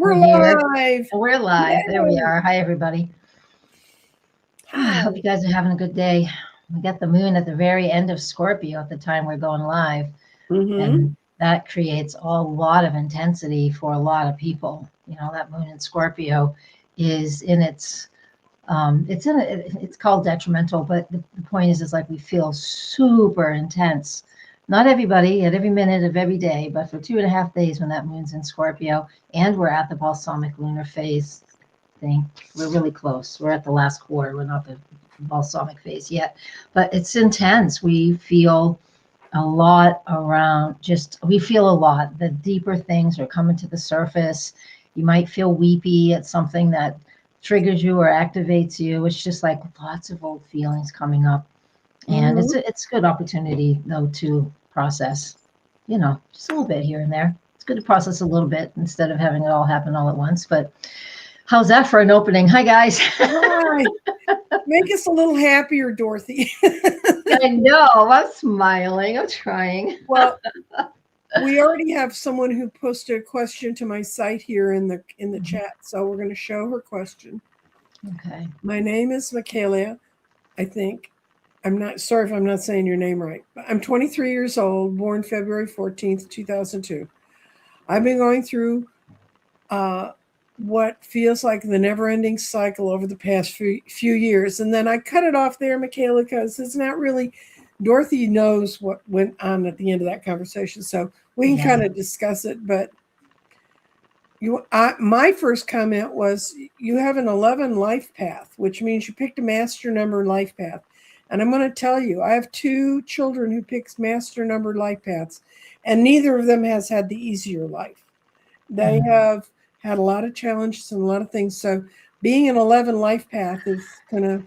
We're here. live. We're live. Yay. There we are. Hi, everybody. I hope you guys are having a good day. We got the moon at the very end of Scorpio at the time we're going live. And that creates a lot of intensity for a lot of people. You know, that moon in Scorpio is in it's called detrimental, but the point is like we feel super intense. Not everybody at every minute of every day, but for 2.5 days when that moon's in Scorpio and we're at the balsamic lunar phase thing, we're really close. We're at the last quarter. We're not the balsamic phase yet, but it's intense. We feel a lot around, we feel a lot. The deeper things are coming to the surface. You might feel weepy at something that triggers you or activates you. It's just like lots of old feelings coming up. And it's a good opportunity, though, to process, just a little bit here and there. It's good to process a little bit instead of having it all happen all at once. But how's that for an opening? Hi, guys. Hi. Make us a little happier, Dorothy. I know. I'm smiling. I'm trying. Well, we already have someone who posted a question to my site here in the chat, so we're going to show her question. Okay. My name is Michaela, I think. I'm not sorry if I'm not saying your name right. I'm 23 years old, born February 14th, 2002. I've been going through what feels like the never-ending cycle over the past few years. And then I cut it off there, Michaela, because it's not really, Dorothy knows what went on at the end of that conversation. So we can kind of discuss it. But my first comment was you have an 11 life path, which means you picked a master number life path. And I'm going to tell you, I have 2 children who picked master number life paths, and neither of them has had the easier life. They have had a lot of challenges and a lot of things. So being an 11 life path is going to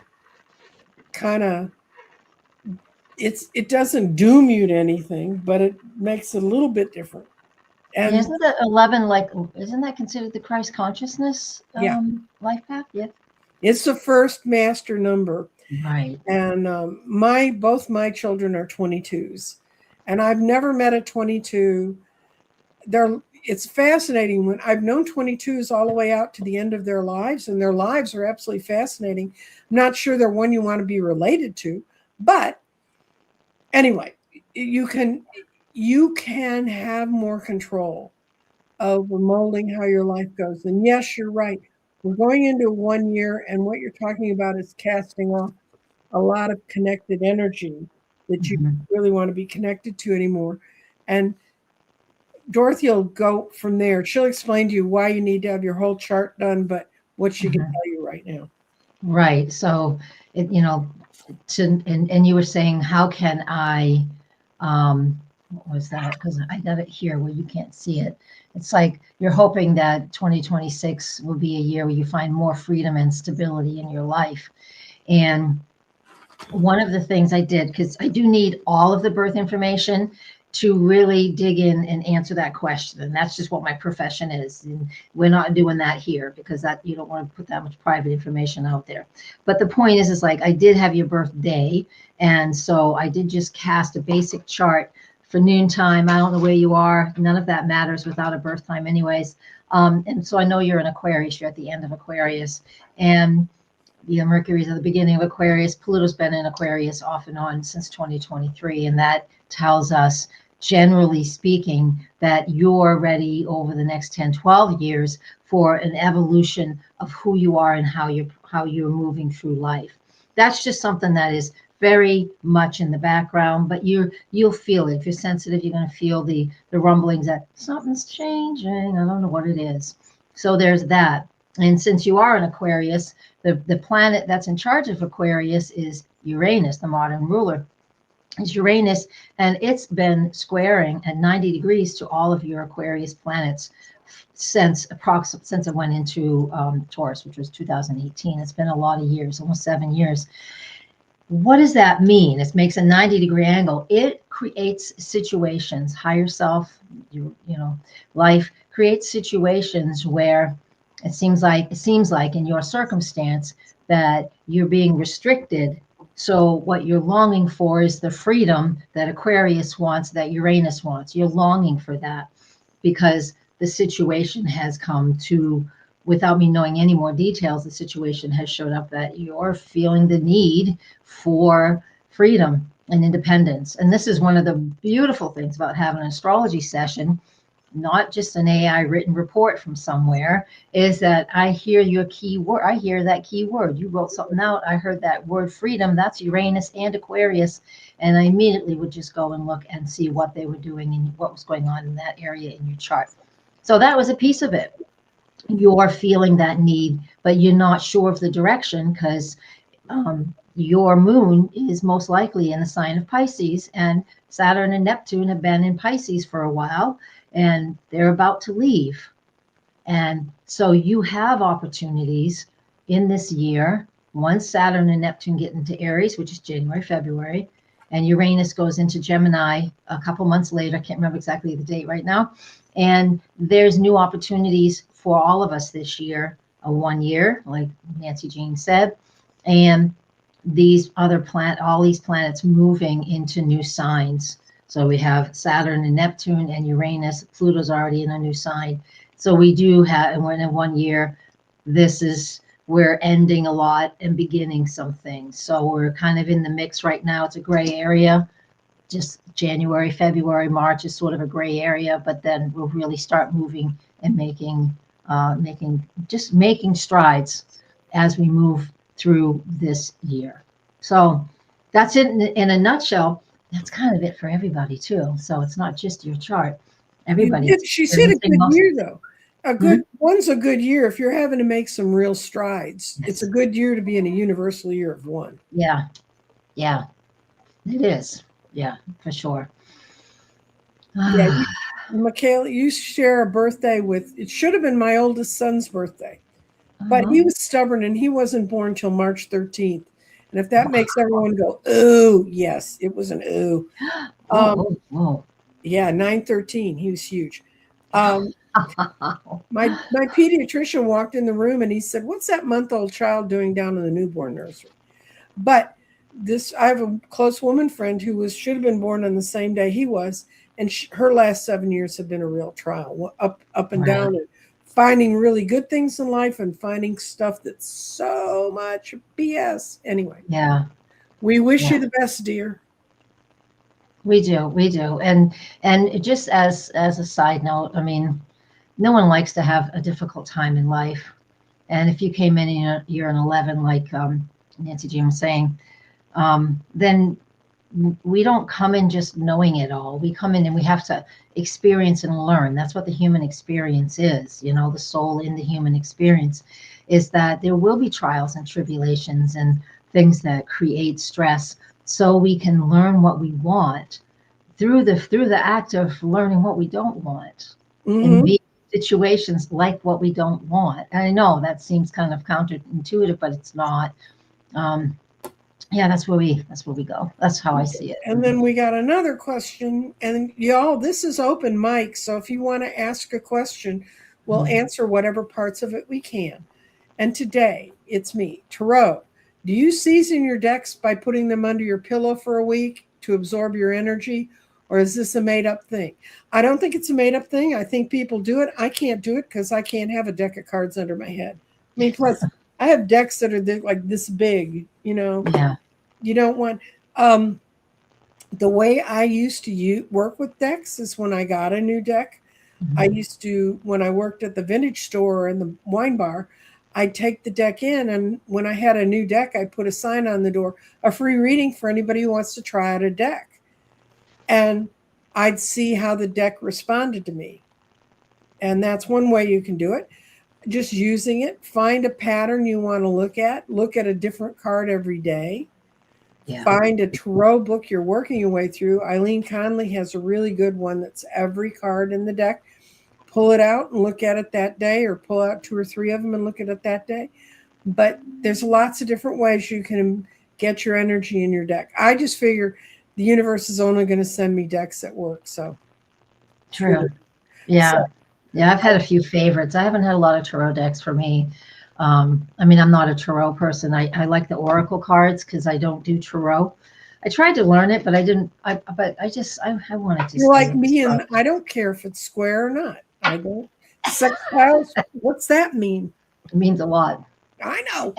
kind of, it doesn't doom you to anything, but it makes it a little bit different. And isn't that 11 isn't that considered the Christ consciousness life path? Yeah. It's the first master number. Right. And both my children are 22s, and I've never met a 22. It's fascinating when I've known 22s all the way out to the end of their lives, and their lives are absolutely fascinating. I'm not sure they're one you want to be related to, but anyway, you can have more control over molding how your life goes. And yes, you're right. We're going into 1 year, and what you're talking about is casting off a lot of connected energy that you really want to be connected to anymore. And Dorothy will go from there. She'll explain to you why you need to have your whole chart done, but what she can tell you right now. Right. So, and you were saying, how can I, what was that? Because I got it here where you can't see it. It's like you're hoping that 2026 will be a year where you find more freedom and stability in your life. And one of the things I did, because I do need all of the birth information to really dig in and answer that question. And that's just what my profession is. And we're not doing that here because that you don't want to put that much private information out there. But the point is like I did have your birthday. And so I did just cast a basic chart for noontime. I don't know where you are. None of that matters without a birth time anyways. And so I know you're an Aquarius. You're at the end of Aquarius. And Mercury's at the beginning of Aquarius. Pluto's been in Aquarius off and on since 2023. And that tells us, generally speaking, that you're ready over the next 10, 12 years for an evolution of who you are and how you're moving through life. That's just something that is very much in the background, but you'll feel it. If you're sensitive, you're going to feel the rumblings that something's changing. I don't know what it is. So there's that. And since you are an Aquarius, the planet that's in charge of Aquarius is Uranus, the modern ruler. It's Uranus, and it's been squaring at 90 degrees to all of your Aquarius planets since it went into Taurus, which was 2018. It's been a lot of years, almost 7 years. What does that mean? It makes a 90-degree angle. It creates situations, higher self, life creates situations where it seems like in your circumstance that you're being restricted. So what you're longing for is the freedom that Aquarius wants, that Uranus wants. You're longing for that because the situation has come to, without me knowing any more details, the situation has showed up that you're feeling the need for freedom and independence. And this is one of the beautiful things about having an astrology session, not just an AI written report from somewhere, is that I hear your key word. I hear that key word. You wrote something out. I heard that word freedom. That's Uranus and Aquarius. And I immediately would just go and look and see what they were doing and what was going on in that area in your chart. So that was a piece of it. You're feeling that need, but you're not sure of the direction because your moon is most likely in the sign of Pisces, and Saturn and Neptune have been in Pisces for a while, and they're about to leave. And so you have opportunities in this year. Once Saturn and Neptune get into Aries, which is January, February, and Uranus goes into Gemini a couple months later. I can't remember exactly the date right now. And there's new opportunities for all of us this year, a 1 year, like Nancy Jean said, and these other all these planets moving into new signs. So we have Saturn and Neptune and Uranus. Pluto's already in a new sign. So we do have, and we're in 1 year, we're ending a lot and beginning some things. So we're kind of in the mix right now. It's a gray area. Just January, February, March is sort of a gray area, but then we'll really start moving and making strides as we move through this year. So that's it in a nutshell. That's kind of it for everybody too. So it's not just your chart. Everybody. She said a good year though. One's a good year if you're having to make some real strides. Yes. It's a good year to be in a universal year of one. Yeah. Yeah. It is. Yeah, for sure. Yeah. Michaela, you share a birthday it should have been my oldest son's birthday, but he was stubborn and he wasn't born till March 13th. And if that makes everyone go, ooh, yes, it was an ooh. Yeah, 9/13. He was huge. My pediatrician walked in the room and he said, "What's that month-old child doing down in the newborn nursery?" But I have a close woman friend who should have been born on the same day he was, and her last 7 years have been a real trial, up and down, and finding really good things in life and finding stuff that's so much BS. Anyway, we wish you the best, dear. We do, and just as a side note, I mean, no one likes to have a difficult time in life, and if you came in you're an 11, like Nancy Jean was saying, then we don't come in just knowing it all. We come in and we have to experience and learn. That's what the human experience is. The soul in the human experience is that there will be trials and tribulations and things that create stress, so we can learn what we want through the act of learning what we don't want, and be in situations like what we don't want. And I know that seems kind of counterintuitive, but it's not. That's where we go. That's how I see it. And then we got another question, and y'all, this is open mic, so if you want to ask a question, we'll answer whatever parts of it we can. And today, it's me, Tarot. Do you season your decks by putting them under your pillow for a week to absorb your energy, or is this a made-up thing? I don't think it's a made-up thing. I think people do it. I can't do it because I can't have a deck of cards under my head. I mean, plus, I have decks that are like this big, Yeah. You don't want... the way I used to work with decks is when I got a new deck. I used to, when I worked at the vintage store and the wine bar, I'd take the deck in, and when I had a new deck, I put a sign on the door, a free reading for anybody who wants to try out a deck. And I'd see how the deck responded to me. And that's one way you can do it. Just using it. Find a pattern you want to look at. Look at a different card every day. Yeah. Find a tarot book you're working your way through. Eileen Conley has a really good one that's every card in the deck. Pull it out and look at it that day, or pull out 2 or 3 of them and look at it that day. But there's lots of different ways you can get your energy in your deck. I just figure the universe is only going to send me decks that work. So true. Yeah. Yeah, I've had a few favorites. I haven't had a lot of tarot decks for me. I mean, I'm not a tarot person. I like the oracle cards because I don't do tarot. I tried to learn it, but I didn't. I wanted to. You're like me, and I don't care if it's square or not. I don't. Sextiles, what's that mean? It means a lot. I know.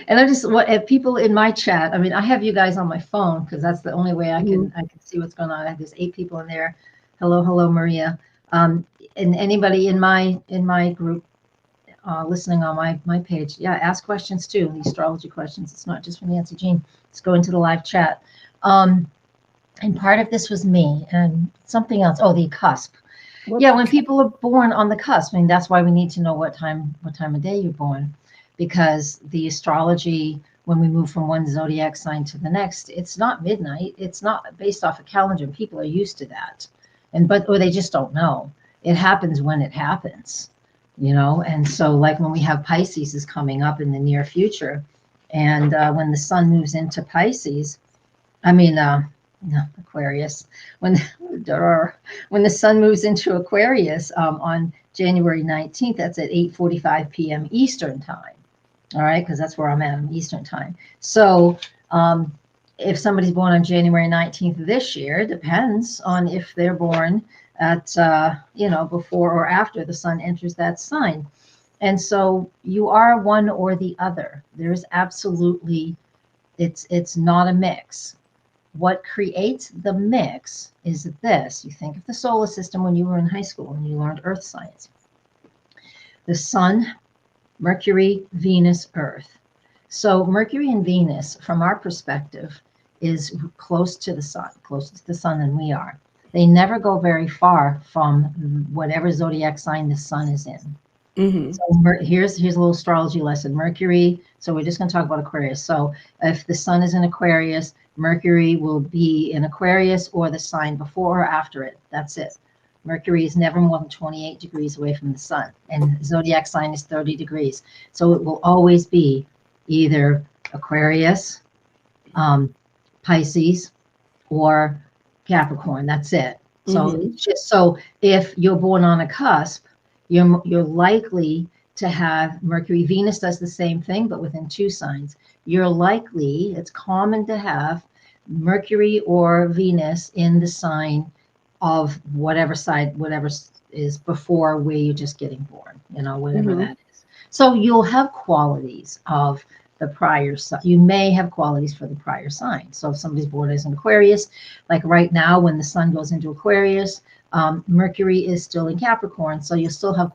And I just what if people in my chat, I mean, I have you guys on my phone because that's the only way Mhm. I can see what's going on. There's 8 people in there. Hello, Maria. And anybody in my group listening on my page, yeah, ask questions too. The astrology questions. It's not just for Nancy Jean. Let's go into the live chat. And part of this was me and something else. Oh, the cusp. Yeah, when people are born on the cusp, I mean, that's why we need to know what time of day you're born, because the astrology, when we move from one zodiac sign to the next, it's not midnight. It's not based off a calendar. People are used to that, or they just don't know. It happens when it happens, And so, like when we have Pisces is coming up in the near future, and when the sun moves into Pisces, I mean, no, Aquarius. When when the sun moves into Aquarius on January 19th, that's at 8:45 p.m. Eastern time. All right, because that's where I'm at in Eastern time. So if somebody's born on January 19th this year, depends on if they're born at before or after the sun enters that sign. And so you are one or the other. There is absolutely, it's not a mix. What creates the mix is this. You think of the solar system when you were in high school and you learned earth science. The sun, Mercury, Venus, Earth. So Mercury and Venus, from our perspective, is closer to the sun than we are. They never go very far from whatever zodiac sign the sun is in. Mm-hmm. So here's a little astrology lesson. Mercury, so we're just going to talk about Aquarius. So if the sun is in Aquarius, Mercury will be in Aquarius or the sign before or after it. That's it. Mercury is never more than 28 degrees away from the sun, and zodiac sign is 30 degrees. So it will always be either Aquarius, Pisces, or Capricorn. That's it. So it's just so if you're born on a cusp, you're likely to have Mercury. Venus does the same thing, but within 2 signs. It's common to have Mercury or Venus in the sign of whatever is before where you're just getting born, whatever that is. So you'll have qualities of the prior sign. You may have qualities for the prior sign. So if somebody's born as an Aquarius, like right now when the sun goes into Aquarius, Mercury is still in Capricorn, so you'll still have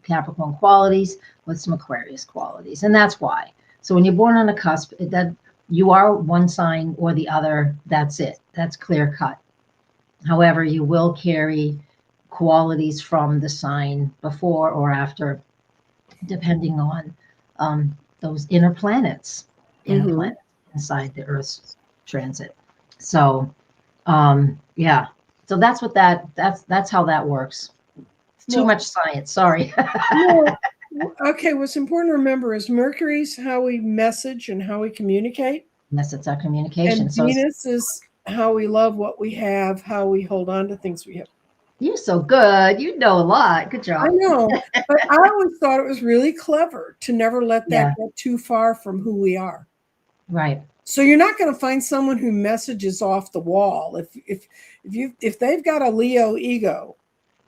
Capricorn qualities with some Aquarius qualities, and that's why. So when you're born on a cusp, that you are one sign or the other. That's it. That's clear cut. However, you will carry qualities from the sign before or after, depending on those inner planets inside the Earth's transit. So, yeah. So that's that's how that works. Too much science. Sorry. No. Okay, what's important to remember is Mercury's how we message and how we communicate. Yes, it's our communication. And So Venus is how we love what we have, how we hold on to things we have. you're so good. You know a lot. Good job. I know, but I always thought it was really clever to never let that get too far from who we are. Right. So you're not going to find someone who messages off the wall. If they've got a Leo ego,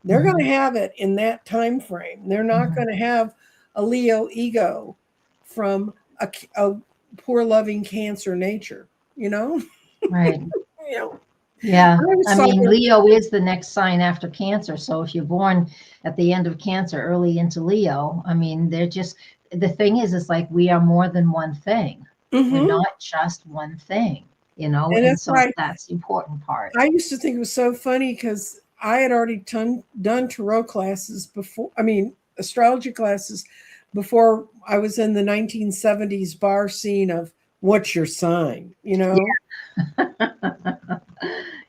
they're going to have it in that time frame. They're not going to have a Leo ego from a poor loving Cancer nature, Right. you know. Yeah. I mean, Leo is the next sign after Cancer. So if you're born at the end of Cancer, early into Leo, I mean, the thing is, it's like we are more than one thing. We're not just one thing, and so that's the important part. I used to think it was so funny because I had already done tarot classes before, astrology classes before I was in the 1970s bar scene of what's your sign, Yeah.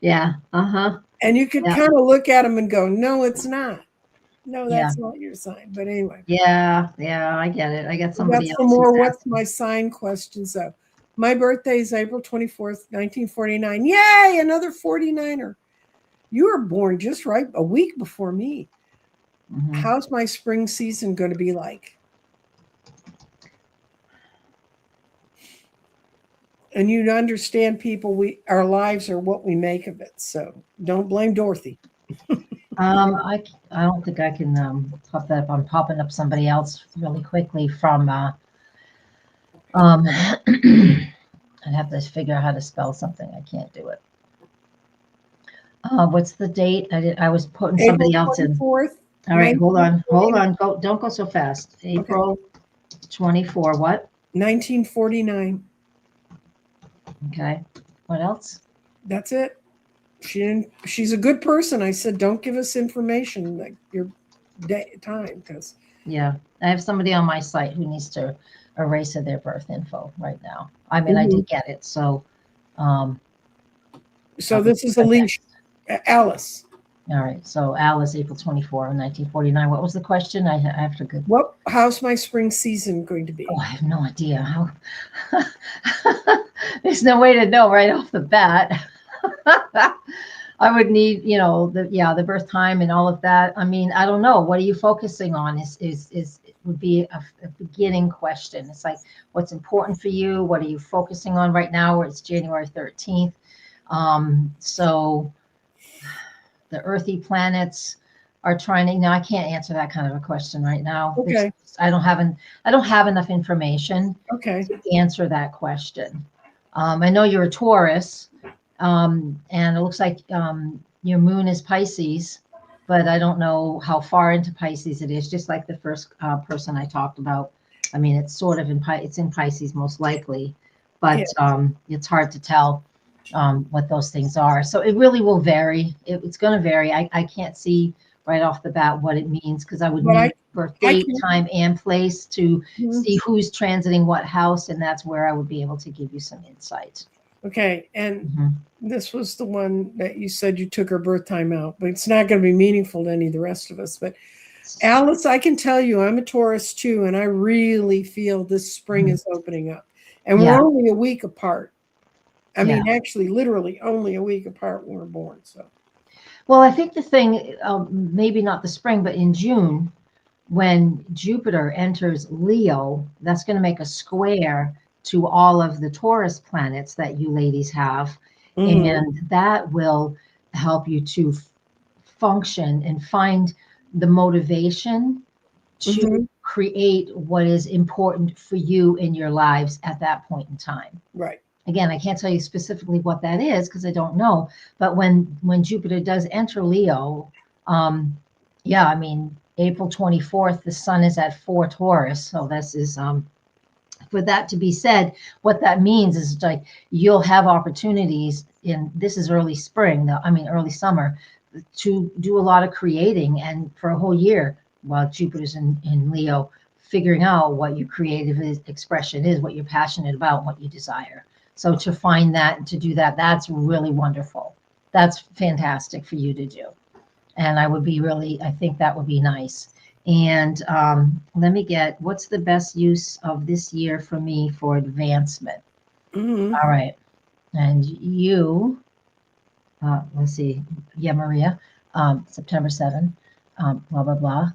Yeah. And you could kind of look at them and go, no, it's not. No, that's not your sign. But anyway. Yeah. I get it. I got somebody else. Some more what's my sign questions though. My birthday is April 24th, 1949. Yay, another 49er. You were born just right a week before me. How's my spring season going to be like? And you understand, people, our lives are what we make of it. So don't blame Dorothy. I don't think I can pop that up. I'm popping up somebody else really quickly from I'd have to figure out how to spell something. I can't do it. What's the date? I was putting April somebody else in. 24th, All right, hold on. 1949. Don't go so fast. Okay. April 24, what? 1949. Okay. What else? That's it. She's a good person. I said, don't give us information like your time, because Yeah. I have somebody on my site who needs to erase their birth info right now. I mean, I did get it. So, um, so this is Alicia, Alice. all right. So Alice, April 24, 1949. What was the question? I have to go. How's my spring season going to be? Oh, I have no idea how. There's no way to know right off the bat. I would need, the birth time and all of that. I mean, I don't know. What are you focusing on? Would be a beginning question. It's like, what's important for you? What are you focusing on right now? Where it's January 13th. So the earthy planets are trying to. I can't answer that kind of a question right now. Okay. I don't have enough information Okay. to answer that question. I know you're a Taurus, and it looks like your moon is Pisces, but I don't know how far into Pisces it is. Just like the first person I talked about. I mean, it's sort of it's in Pisces most likely, but it's hard to tell what those things are. So it really will vary. It's going to vary. I can't see right off the bat what it means, because I would need birth date, time, and place to see who's transiting what house, and that's where I would be able to give you some insight. Okay, and this was the one that you said you took her birth time out, but it's not going to be meaningful to any of the rest of us. But Alice, I can tell you, I'm a Taurus too, and I really feel this spring is opening up, and we're only a week apart. I mean, actually, literally only a week apart when we're born. So, well, I think the thing, maybe not the spring, but in June, when Jupiter enters Leo, that's going to make a square to all of the Taurus planets that you ladies have. And that will help you to function and find the motivation to create what is important for you in your lives at that point in time. Right. Again, I can't tell you specifically what that is because I don't know. But when Jupiter does enter Leo, I mean, April 24th, the sun is at 4 Taurus. So this is, for that to be said, what that means is like you'll have opportunities this is early spring, early summer, to do a lot of creating. And for a whole year, while Jupiter's in Leo, figuring out what your creative expression is, what you're passionate about, what you desire. So to find that and to do that, that's really wonderful. That's fantastic for you to do. And I think that would be nice. And let me get, what's the best use of this year for me for advancement? All right. And you, let's see. Yeah, Maria, September 7th, blah, blah, blah.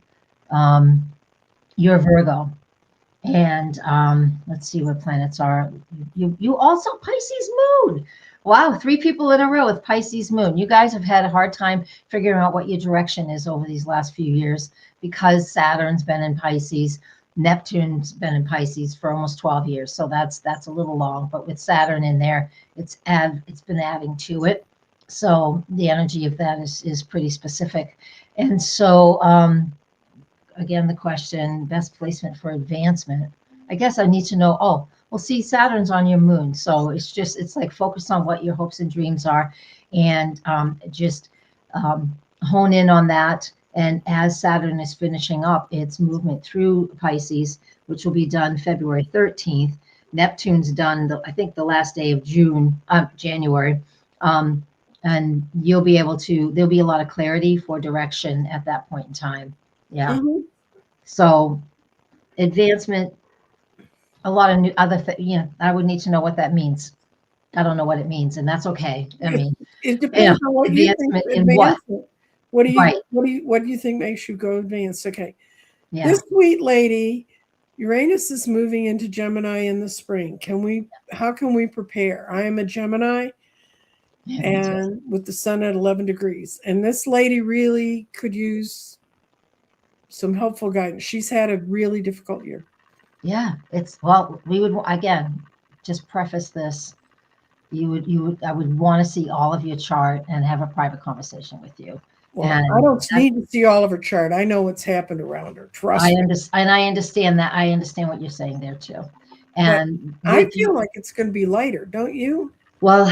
You're Virgo. And let's see what planets are. You also Pisces moon. Wow, 3 people in a row with Pisces moon. You guys have had a hard time figuring out what your direction is over these last few years because Saturn's been in Pisces, Neptune's been in Pisces for almost 12 years. So that's a little long, but with Saturn in there, it's been adding to it. So the energy of that is pretty specific. And so again, the question, best placement for advancement. I guess I need to know, well, see, Saturn's on your moon. So it's like focus on what your hopes and dreams are and just hone in on that. And as Saturn is finishing up its movement through Pisces, which will be done February 13th, Neptune's done, I think, the last day of January. And you'll be able to, there'll be a lot of clarity for direction at that point in time. Yeah. So advancement, a lot of new other I would need to know what that means. I don't know what it means, and that's okay. I mean, it depends on what you think. Advancement. What do you think makes you go advanced? Okay. Yeah. This sweet lady, Uranus is moving into Gemini in the spring. How can we prepare? I am a Gemini. Yeah, me too. and with the sun at 11 degrees. And this lady really could use some helpful guidance. She's had a really difficult year. Yeah, it's well, we would again just preface this. You would I would want to see all of your chart and have a private conversation with you. Well, I And don't that, need to see all of her chart. I know what's happened around her. Trust me. I understand that. I understand what you're saying there too. But And I with you, feel like it's going to be lighter, don't you? well,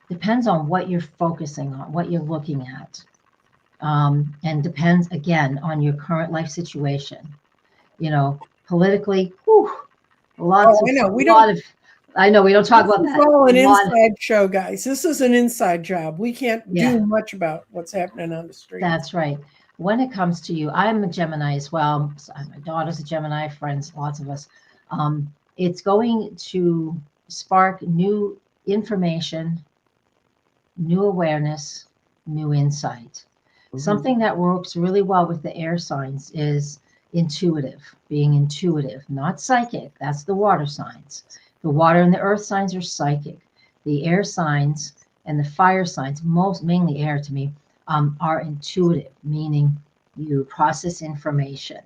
depends on what you're focusing on, what you're looking at, and depends again on your current life situation. You know, politically, whew, Oh, lots of I know. a We lot don't. of. I know we don't talk This about is that. all A an lot. inside show, guys. This is an inside job. We can't Yeah, do much about what's happening on the streets. that's right. When it comes to you, I'm a Gemini as well. So my daughter's a Gemini, friends, lots of us. It's going to spark new information, new awareness, new insight. Mhm. Something that works really well with the air signs is intuitive, being intuitive, not psychic. That's the water signs. The water and the earth signs are psychic. The air signs and the fire signs, most mainly air to me, are intuitive, meaning you process information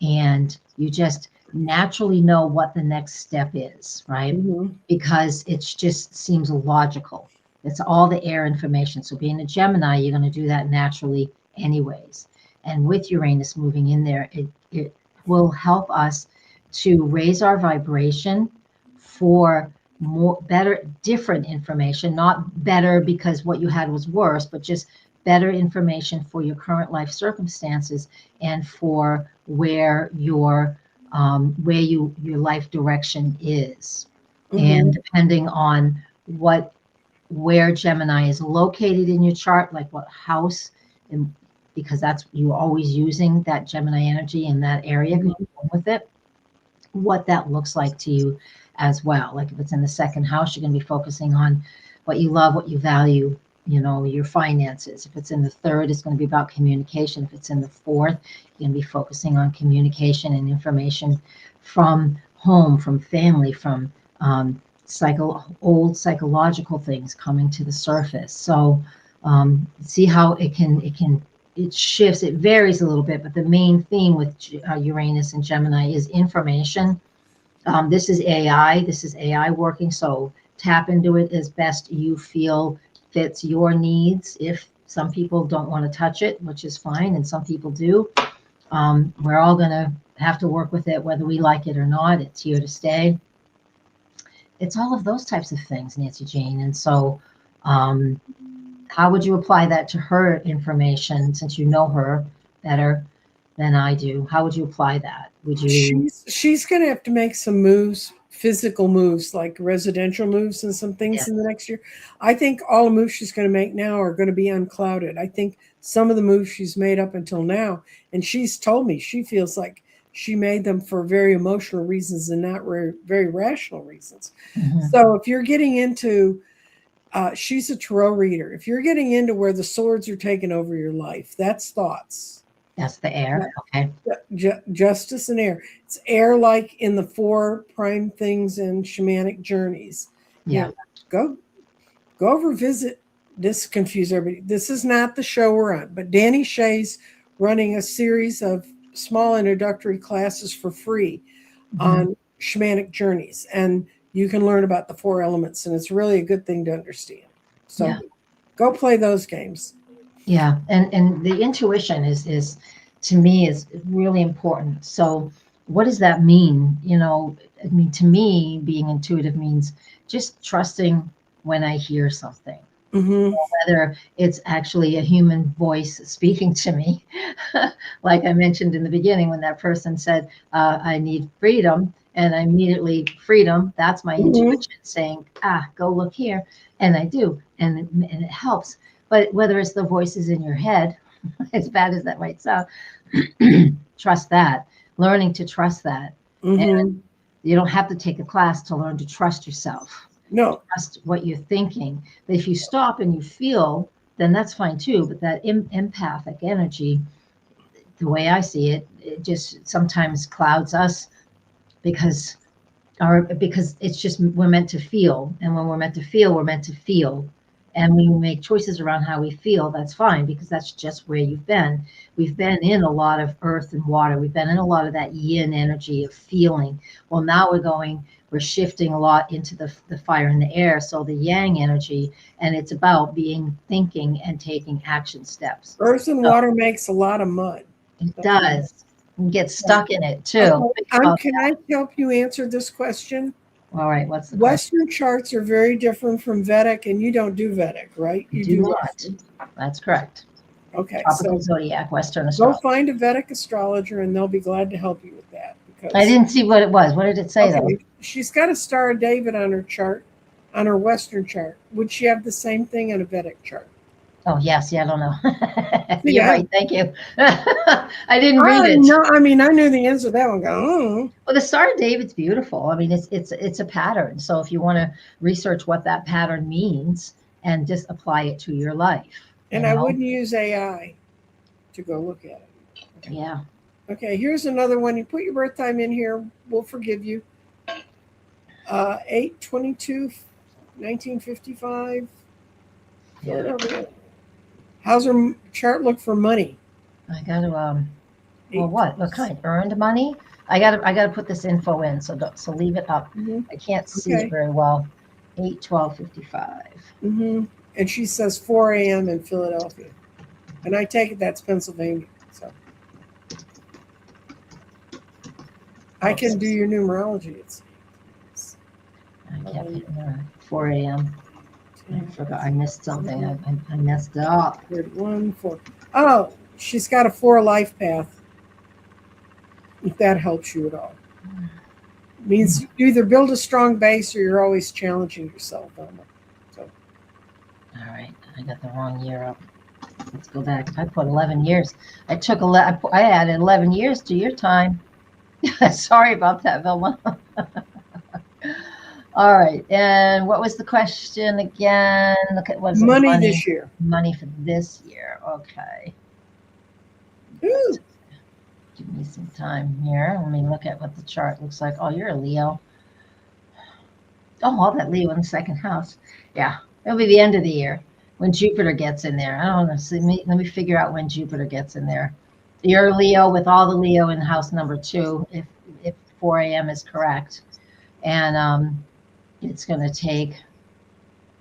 and you just naturally know what the next step is, right? Mhm. Because it just seems logical. It's all the air information. So being a Gemini, you're going to do that naturally anyways. And with Uranus moving in there, it will help us to raise our vibration for more better, different information, not better because what you had was worse, but just better information for your current life circumstances and for where your life direction is. And Mhm. depending on what where Gemini is located in your chart, like what house, and because that's you're always using that Gemini energy in that area because Mhm. you're going with it, what that looks like to you as well. Like if it's in the second house, you're going to be focusing on what you love, what you value, your finances. If it's in the third, it's going to be about communication. If it's in the fourth, you're going to be focusing on communication and information from home, from family, from old psychological things coming to the surface. So see how it shifts, it varies a little bit, but the main theme with Uranus and Gemini is information. This is AI working, so tap into it as best you feel fits your needs. If some people don't want to touch it, which is fine, and some people do, we're all going to have to work with it, whether we like it or not. It's here to stay. It's all of those types of things, Nancy Jane. And so, um, how would you apply that to her information since you know her better than I do? How would you apply that? Would you? She's going to have to make some moves, physical moves, like residential moves and some things in the Yes. next year. I think all the moves she's going to make now are going to be unclouded. I think some of the moves she's made up until now, and she's told me she feels like she made them for very emotional reasons and not very rational reasons. Mhm. So if you're getting into, she's a tarot reader. If you're getting into where the swords are taking over your life, that's thoughts. That's the air. Okay. Justice and air. It's air like in the four prime things in shamanic journeys. You Yeah. know, go go over visit this confuse everybody. This is not the show we're on, but Danny Shea's running a series of small introductory classes for free Mhm. on shamanic journeys. And you can learn about the four elements, and it's really a good thing to understand. Yeah. So go play those games. Yeah. And the intuition is to me is really important. So what does that mean? I mean, to me, being intuitive means just trusting when I hear something, Hmm. whether it's actually a human voice speaking to me, like I mentioned in the beginning when that person said, I need freedom, and I immediately, freedom, that's my Hmm. intuition saying, go look here. And I do, and it helps. But whether it's the voices in your head, as bad as that might sound, trust that, learning to trust that. And Hmm. you don't have to take a class to learn to trust yourself, No. trust what you're thinking. But if you stop and you feel, then that's fine too. But that empathic energy, the way I see it, it just sometimes clouds us because or because it's just we're meant to feel, and when we're meant to feel, we're meant to feel. And when we make choices around how we feel, that's fine because that's just where you've been. We've been in a lot of earth and water. We've been in a lot of that yin energy of feeling. Well, now we're shifting a lot into the fire and the air. So the yang energy, and it's about being thinking and taking action steps. Earth and So water makes a lot of mud. it That's what it does. You get does. stuck in it too. Okay, Think about can I help you answer this question? that. All right, what's the question? Western charts are very different from Vedic, and you don't do Vedic, right? You You do do not. Western. That's correct. Okay, Tropical so zodiac, Western go astrology. find a Vedic astrologer, and they'll be glad to help you with that. I Because didn't see what it was. What did it say though? okay, she's got a Star of David on her chart, on her Western chart. Would she have the same thing on a Vedic chart? Oh yes, yeah, I don't know. You're Yeah, right. Thank you. I didn't read I it. know. I mean, I knew the answer to that one. Go, oh. Well, the Star of David's beautiful. I mean, it's a pattern. So if you want to research what that pattern means and just apply it to your life, you And I know? wouldn't use AI to go look at it. Okay. Yeah. Okay, here's another one. You put your birth time in here, we'll forgive you. 8/22, 1955, Philadelphia. How's her chart look for money? I got to well, Eight. what kind? Earned money? I gotta put this info in. So leave it up. Mm-hmm. I can't see Okay. it very well. 8/12/55. Mm-hmm. And she says 4 a.m. in Philadelphia. And I take it that's Pennsylvania. So I can do your numerology. It's I kept hitting 4 a.m. I forgot. I missed something. I messed it up. 1, 4. Oh, she's got a 4 life path. If that helps you at all. Means you either build a strong base or you're always challenging yourself on it. So All right, I got the wrong year up. Let's go back. I put 11 years. I added 11 years to your time. Sorry about that, Vilma. All right, and what was the question again? Look at what's money this year. Money for this year. Okay. Ooh. Give me some time here. Let me look at what the chart looks like. Oh, you're a Leo. Oh, all that Leo in the second house. Yeah, it'll be the end of the year when Jupiter gets in there. I don't know. Let me figure out when Jupiter gets in there. You're a Leo with all the Leo in house number 2, if 4 a.m. is correct. And it's going to take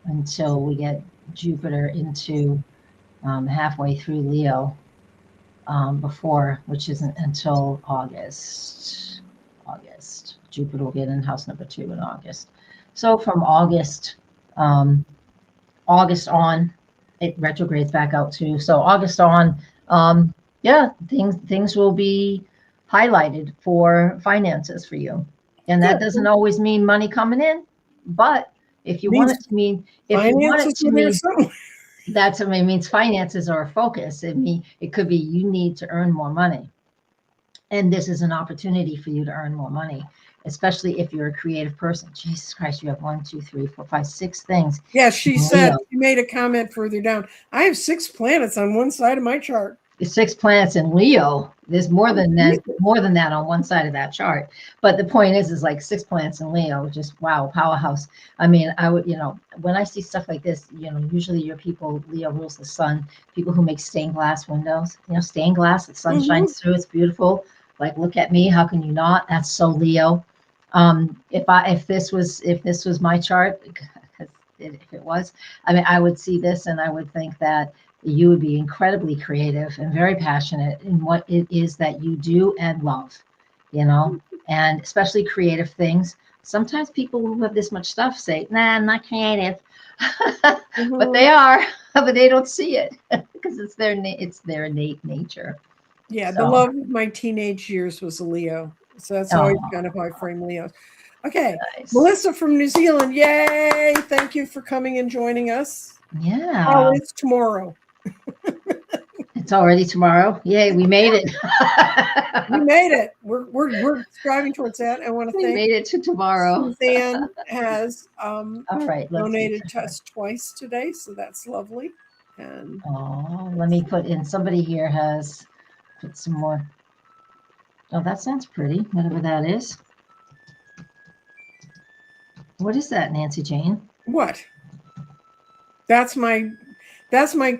until we get Jupiter into halfway through Leo which isn't until August. Jupiter will get in house number 2 in August. So from August on, it retrogrades back out too. So August on, yeah, things will be highlighted for finances for you. And that doesn't always mean money coming in, but if you want it to mean, that's what it means. Finances are a focus. It could be you need to earn more money. And this is an opportunity for you to earn more money, especially if you're a creative person. Jesus Christ, you have 1, 2, 3, 4, 5, 6 things. Yeah, she said, she made a comment further down. I have 6 planets on one side of my chart. 6 planets in Leo. There's more than that on one side of that chart. But the point is like 6 planets in Leo, just wow, powerhouse. I mean, I would, when I see stuff like this, usually your people, Leo rules the sun, people who make stained glass windows, stained glass, the sun shines through, it's beautiful. Like, look at me, how can you not? That's so Leo. If this was my chart, if it was, I mean, I would see this and I would think that you would be incredibly creative and very passionate in what it is that you do and love, and especially creative things. Sometimes people who have this much stuff say, nah, I'm not creative, but they are, but they don't see it because it's their innate nature. Yeah, the love of my teenage years was a Leo. So that's always kind of how I frame Leos. Okay, nice. Melissa from New Zealand, yay! Thank you for coming and joining us. Yeah. Oh, it's tomorrow. It's already tomorrow. Yay, we made it. We made it. We're striving towards that. I want to thank. We made it to tomorrow. Suzanne has all right, donated to us twice today, so that's lovely. And let me put in. Somebody here has put some more. Oh, that sounds pretty. Whatever that is. What is that, Nancy Jane? What? That's my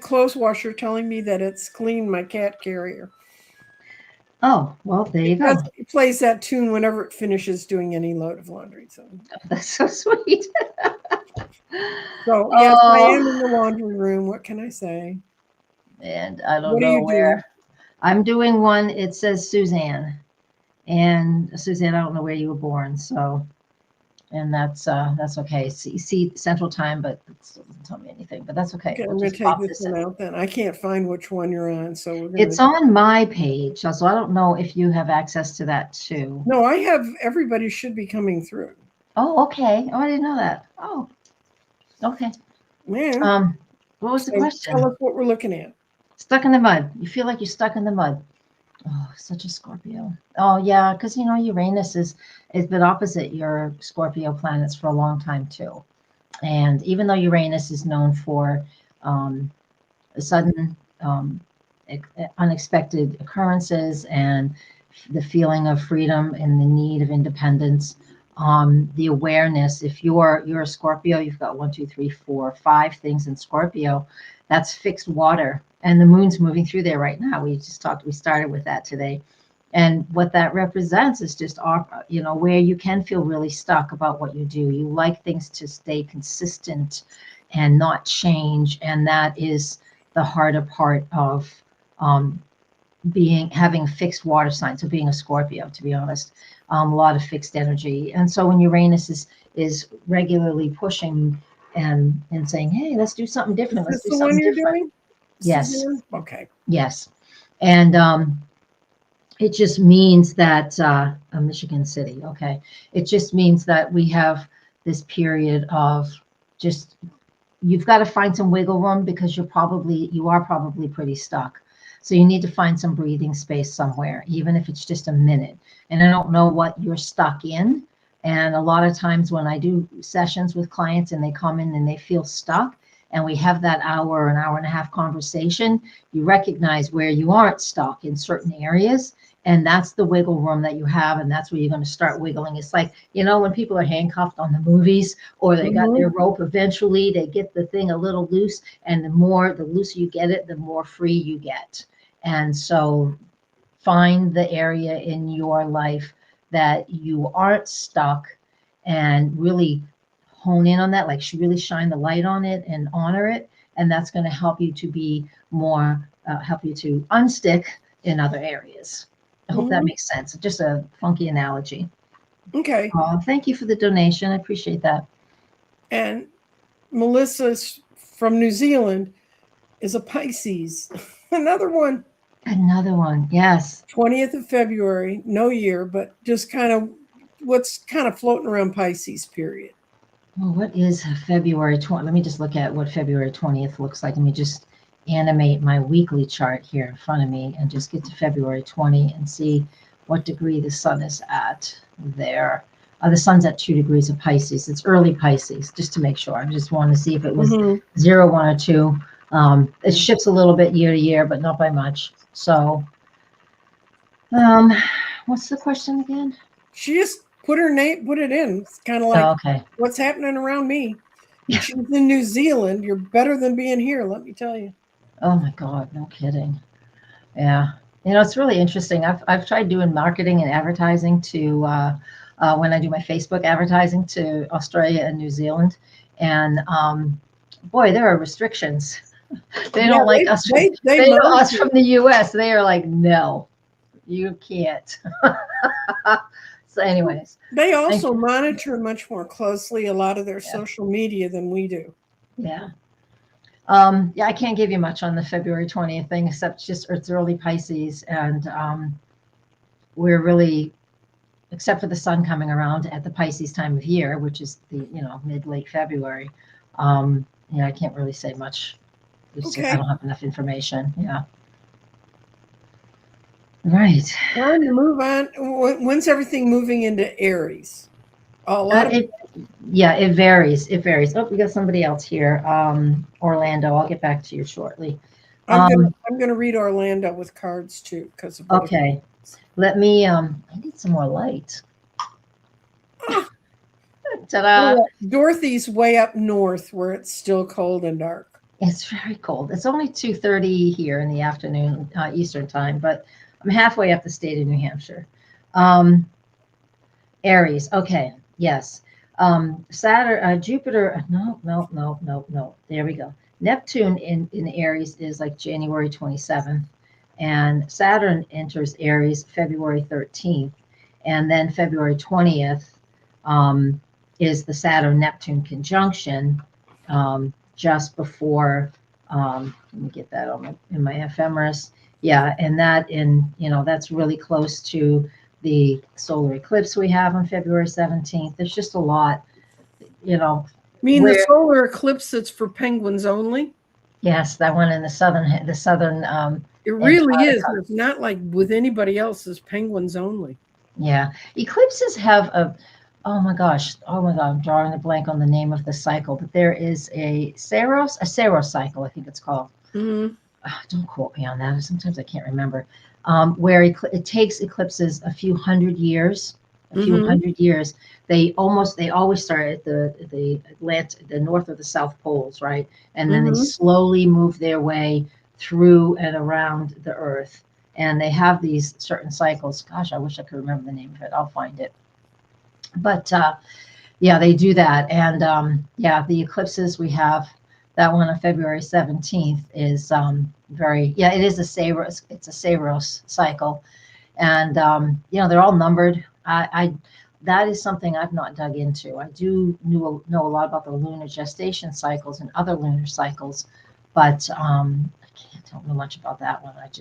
clothes washer telling me that it's cleaned my cat carrier. Oh, well, there you go. It plays that tune whenever it finishes doing any load of laundry. So, That's so sweet. yes, I am Oh, in the laundry room. What can I say? and I don't What do know you do? where. I'm doing one. It says Suzanne. And Suzanne, I don't know where you were born, so and that's okay. See Central Time, but it still doesn't tell me anything. But that's okay. Okay, We'll I'm going to just take pop this this in. one out then. I can't find which one you're on, so we're going It's to. on my page, so I don't know if you have access to that too. No, I have. Everybody should be coming through. Oh, okay. Oh, I didn't know that. Oh, okay. Yeah. What was the So tell question? us what we're looking at. Stuck in the mud. You feel like you're stuck in the mud. Oh, such a Scorpio. Oh, yeah, because Uranus is been opposite your Scorpio planets for a long time too. And even though Uranus is known for um, sudden, unexpected occurrences and the feeling of freedom and the need of independence, the awareness. If you're a Scorpio, you've got 1, 2, 3, 4, 5 things in Scorpio. That's fixed water, and the moon's moving through there right now. We just talked. We started with that today. And what that represents is just where you can feel really stuck about what you do. You like things to stay consistent and not change, and that is the harder part of um, having a fixed water sign. So being a Scorpio, to be honest, a lot of fixed energy. And so when Uranus is regularly pushing and saying, "Hey, let's do something Is different. Let's this do the one something you're different." doing, Yes, Suzanne? Okay. yes, and it just means that Michigan City. Okay, it just means that we have this period of just you've got to find some wiggle room because you are probably pretty stuck. So you need to find some breathing space somewhere, even if it's just a minute. And I don't know what you're stuck in. And a lot of times when I do sessions with clients and they come in and they feel stuck, and we have that an hour and a half conversation, you recognize where you aren't stuck in certain areas. And that's the wiggle room that you have. And that's where you're going to start wiggling. It's like, when people are handcuffed on the movies or they got Mm-hmm. their rope, eventually they get the thing a little loose. And the looser you get it, the more free you get. And so find the area in your life that you aren't stuck and really hone in on that, like really shine the light on it and honor it. And that's going to help you to be more, help you to unstick in other areas. I hope that Mm-hmm. makes sense. Just a funky analogy. Okay. Thank you for the donation. I appreciate that. And Melissa's from New Zealand is a Pisces. Another one. Another one. Yes. 20th of February, no year, but just kind of what's kind of floating around Pisces period. Well, what is February 20th? Let me just look at what February 20th looks like. Let me just animate my weekly chart here in front of me and just get to February 20 and see what degree the sun is at there. The sun's at 2 degrees of Pisces. It's early Pisces, just to make sure. I just want to see if it was Mm-hmm. 0, 1, or 2. It shifts a little bit year to year, but not by much. So, what's the question again? She just put it in. It's kind of like Oh, okay. what's happening around me. She's in New Zealand. You're better than being here, let me tell you. Oh my God, no kidding. Yeah. It's really interesting. I've tried doing marketing and advertising to when I do my Facebook advertising to Australia and New Zealand. And boy, there are restrictions. They Yeah, don't like us. they They know us monitor. from the US. They are like, no, you can't. So, anyways, They thank also you. monitor much more closely a lot of their Yeah. social media than we do. Yeah. Yeah, I can't give you much on the February 20th thing, except just it's early Pisces. And we're really, except for the sun coming around at the Pisces time of year, which is the mid-late February. I can't really say much. I Okay. don't have enough information. Yeah. Right. Time to move on. When's everything moving into Aries? A lot of It varies. It varies. Oh, we got somebody else here. Orlando. I'll get back to you shortly. I'm gonna read Orlando with cards too because of what Okay. Let me. I need some more light. Ah, Ta-da! Dorothy's way up north where it's still cold and dark. It's very cold. It's only 2:30 here in the afternoon, Eastern time, but I'm halfway up the state of New Hampshire. Um, Aries. Okay. Yes. Saturn, Jupiter. No, no, no, no, no. There we go. Neptune in Aries is like January 27th, and Saturn enters Aries February 13th, and then February 20th is the Saturn Neptune conjunction just before. Let me get that in my ephemeris. Yeah, and that's really close to the solar eclipse we have on February 17th. There's just a lot, I mean, the solar eclipse that's for penguins only? Yes, that one in the southern. It really is. It's not like with anybody else, it's penguins only. Yeah. Eclipses have oh my God, I'm drawing a blank on the name of the cycle, but there is a Saros cycle, I think it's called. Mm-hmm. Don't quote me on that. Sometimes I can't remember. Where it takes eclipses a few hundred years. They always start at the north or the south poles, right? And then they slowly move their way through and around the Earth. And they have these certain cycles. Gosh, I wish I could remember the name of it. I'll find it. But yeah, they do that. And the eclipses we have. That one on February 17th is it is a Saros. It's a Saros cycle, and they're all numbered. That is something I've not dug into. I do know a lot about the lunar gestation cycles and other lunar cycles, but I don't know much about that one. That's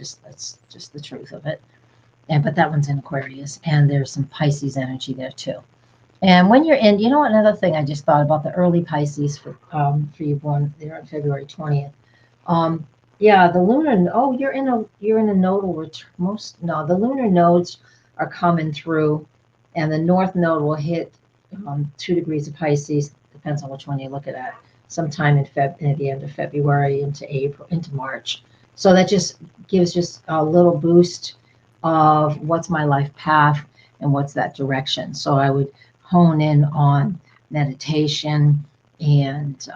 just the truth of it. But that one's in Aquarius, and there's some Pisces energy there too. And when you're in, another thing I just thought about the early Pisces for you born there on February 20th. The lunar. Oh, you're in a nodal return. The lunar nodes are coming through, and the north node will hit 2 degrees of Pisces. Depends on which one you look at. Sometime at the end of February into April into March. So that just gives just a little boost of what's my life path and what's that direction. So I would hone in on meditation and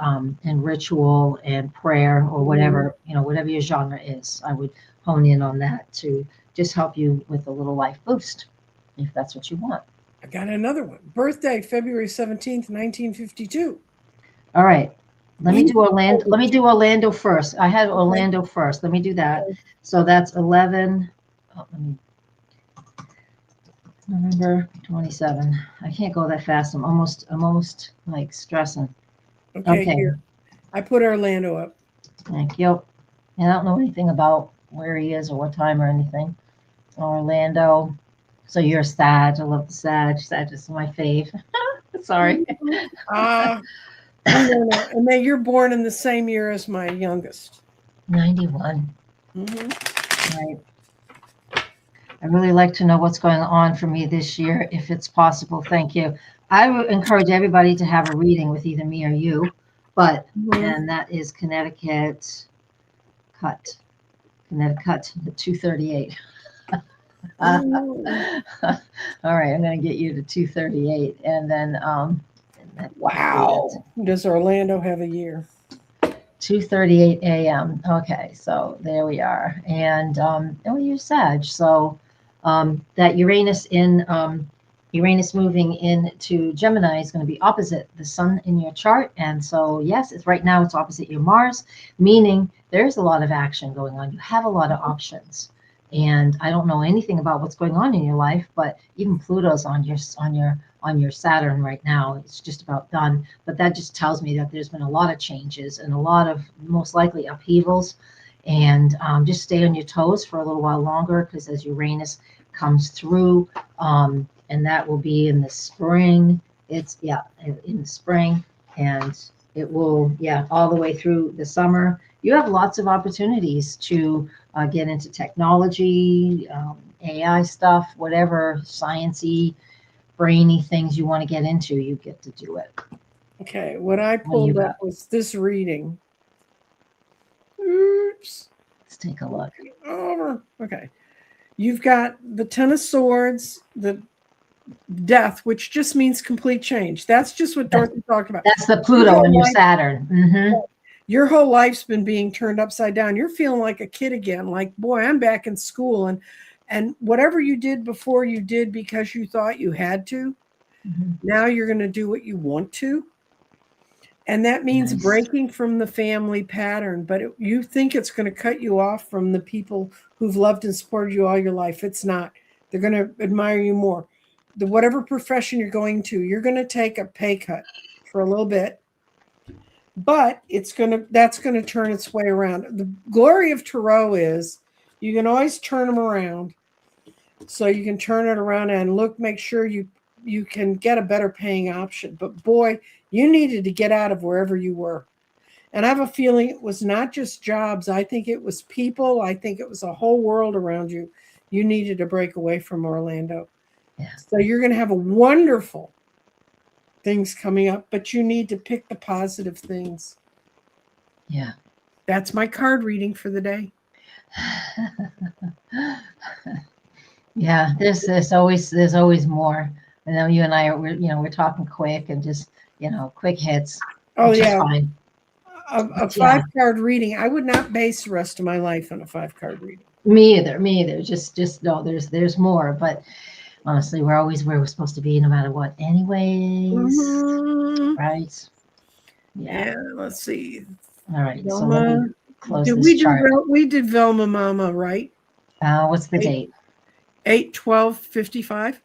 ritual and prayer or whatever your genre is. I would hone in on that to just help you with a little life boost if that's what you want. I got another one. Birthday February 17th, 1952. All right. Let me do Orlando first. I had Orlando first. Let me do that. Okay. So that's 11. November 27. I can't go that fast. I'm almost like stressing. Okay. Here. I put Orlando up. Thank you. And I don't know anything about where he is or what time or anything. Orlando. So you're Sag. I love the Sag. Sag is my fave. Sorry. No. And then you're born in the same year as my youngest. 91. Right. I really like to know what's going on for me this year, if it's possible. Thank you. I would encourage everybody to have a reading with either me or you, and that is Connecticut, the 238. All right, I'm going to get you to 238, and then wow. Does Orlando have a year? 2:38 a.m. Okay, so there we are, and you're Sag, so that Uranus moving into Gemini is going to be opposite the sun in your chart, and so yes, right now it's opposite your Mars, meaning there's a lot of action going on. You have a lot of options. And I don't know anything about what's going on in your life, but even Pluto's on your Saturn right now. It's just about done. But that just tells me that there's been a lot of changes and a lot of most likely upheavals. And just stay on your toes for a little while longer, because as Uranus comes through, and that will be in the spring. In the spring, and it will all the way through the summer. You have lots of opportunities to get into technology, AI stuff, whatever sciencey, brainy things you want to get into, you get to do it. Okay, what I pulled up was this reading. Oops. Let's take a look. Okay. You've got the Ten of Swords, the death, which just means complete change. That's just what Dorothy talked about. That's the Pluto and your Saturn. Mm-hmm. Your whole life's been being turned upside down. You're feeling like a kid again. Like, boy, I'm back in school, and whatever you did before, you did because you thought you had to. Mm-hmm. Now you're going to do what you want to. And that means Nice. breaking from the family pattern, but you think it's going to cut you off from the people who've loved and supported you all your life. It's not. They're going to admire you more. Whatever profession you're going to, you're going to take a pay cut for a little bit, but that's going to turn its way around. The glory of Tarot is you can always turn them around. So you can turn it around and make sure you can get a better paying option. But boy, you needed to get out of wherever you were. And I have a feeling it was not just jobs. I think it was people. I think it was a whole world around you. You needed to break away from Orlando. Yeah. So you're going to have a wonderful things coming up, but you need to pick the positive things. Yeah. That's my card reading for the day. Yeah, there's always more. I know you and I we're talking quick and just quick hits. Oh which is yeah, fine. a 5-card reading. I would not base the rest of my life on a 5-card reading. Me either. Just no. There's more, but honestly, we're always where we're supposed to be, no matter what. Anyways, Mm-hmm. right? Yeah. Let's see. All right. Velma. So let me close Did this chart. We did Velma Mama, right? What's the date? 8/12/55.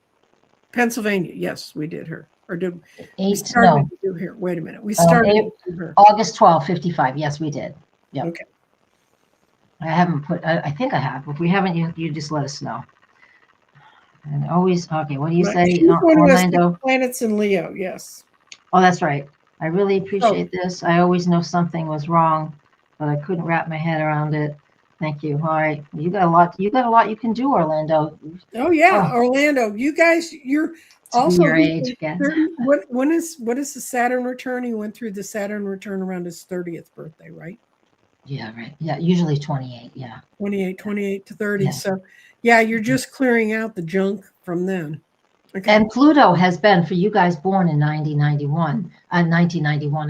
Pennsylvania. Yes, we did her. Or did we 8? started No. to do her? Wait a minute. We started to do her. August 12, 55. Yes, we did. Yep. Okay. I haven't put. I think I have. If we haven't, you just let us know. And always okay. What do you say, She's one of Orlando? the planets in Leo. Yes. Oh, that's right. I really appreciate this. I always know something was wrong, but I couldn't wrap my head around it. Thank you. All right, you got a lot. You got a lot you can do, Orlando. Oh yeah, Orlando. You guys, you're also your age again. What is the Saturn return? He went through the Saturn return around his 30th birthday, right? Yeah, right. Yeah, usually 28. Yeah. 28 to 30. Yeah. So yeah, you're just clearing out the junk from then. Okay. And Pluto has been for you guys born in 1991,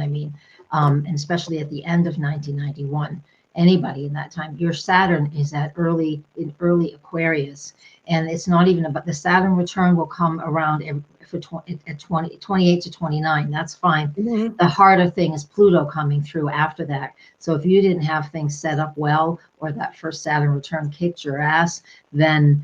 I mean, and especially at the end of 1991. Anybody in that time, your Saturn is in early Aquarius, and it's not even about the Saturn return will come around for 28 to 29. That's fine. Mm-hmm. The harder thing is Pluto coming through after that. So if you didn't have things set up well, or that first Saturn return kicked your ass, then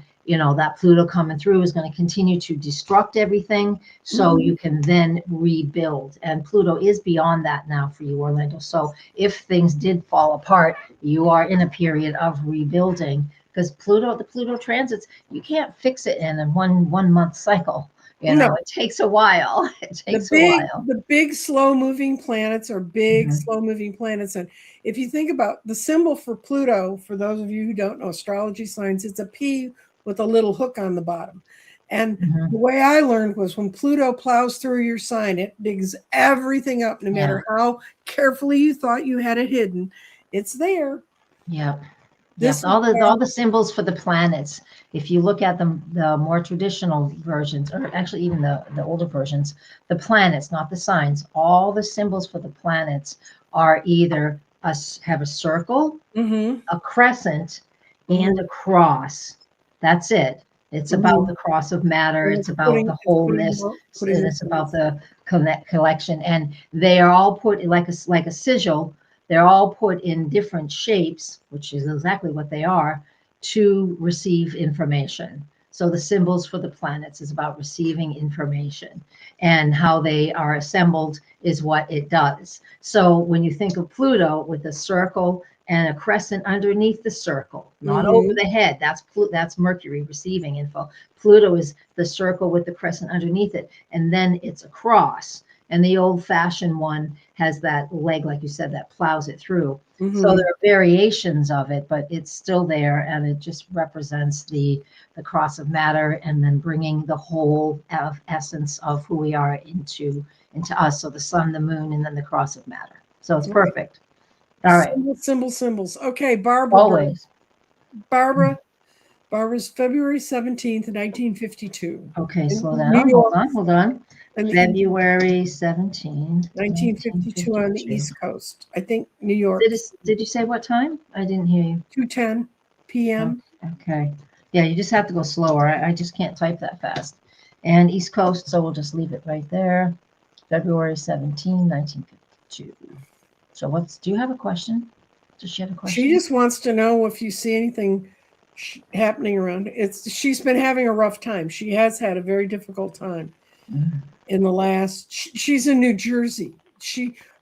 that Pluto coming through is going to continue to destruct everything, so you can then rebuild. And Pluto is beyond that now for you, Orlando. So if things did fall apart, you are in a period of rebuilding, because the Pluto transits, you can't fix it in a one month cycle. It takes a while. The big slow moving planets are big slow moving planets. And if you think about the symbol for Pluto, for those of you who don't know astrology signs, it's a P with a little hook on the bottom. And the way I learned was when Pluto plows through your sign, it digs everything up, no matter how carefully you thought you had it hidden. It's there. Yep. Yes, all the symbols for the planets. If you look at the more traditional versions, or actually even the older versions, the planets, not the signs, all the symbols for the planets are either have a circle, a crescent, and a cross. That's it. It's about the cross of matter. It's about the wholeness. And it's about the collection. And they are all put like a sigil. They're all put in different shapes, which is exactly what they are, to receive information. So the symbols for the planets is about receiving information, and how they are assembled is what it does. So when you think of Pluto with a circle and a crescent underneath the circle, not over the head, that's Mercury receiving info. Pluto is the circle with the crescent underneath it, and then it's a cross. And the old-fashioned one has that leg, like you said, that plows it through. So there are variations of it, but it's still there, and it just represents the cross of matter, and then bringing the whole essence of who we are into us. So the sun, the moon, and then the cross of matter. So it's perfect. All right. Symbols. Okay, Barbara. Always. Barbara, Barbara's February 17th, 1952. Okay, In slow New down. York, Hold on. and the February 17th, 1952 on the 1952. East Coast. I think New York, Did you say what time? I didn't hear you. 2:10 p.m. Okay. Yeah, you just have to go slower. I just can't type that fast. And East Coast, so we'll just leave it right there. February 17, 1952. So do you have a question? Does she have a question? She just wants to know if you see anything happening around. She's been having a rough time. She has had a very difficult time in the last. She's in New Jersey.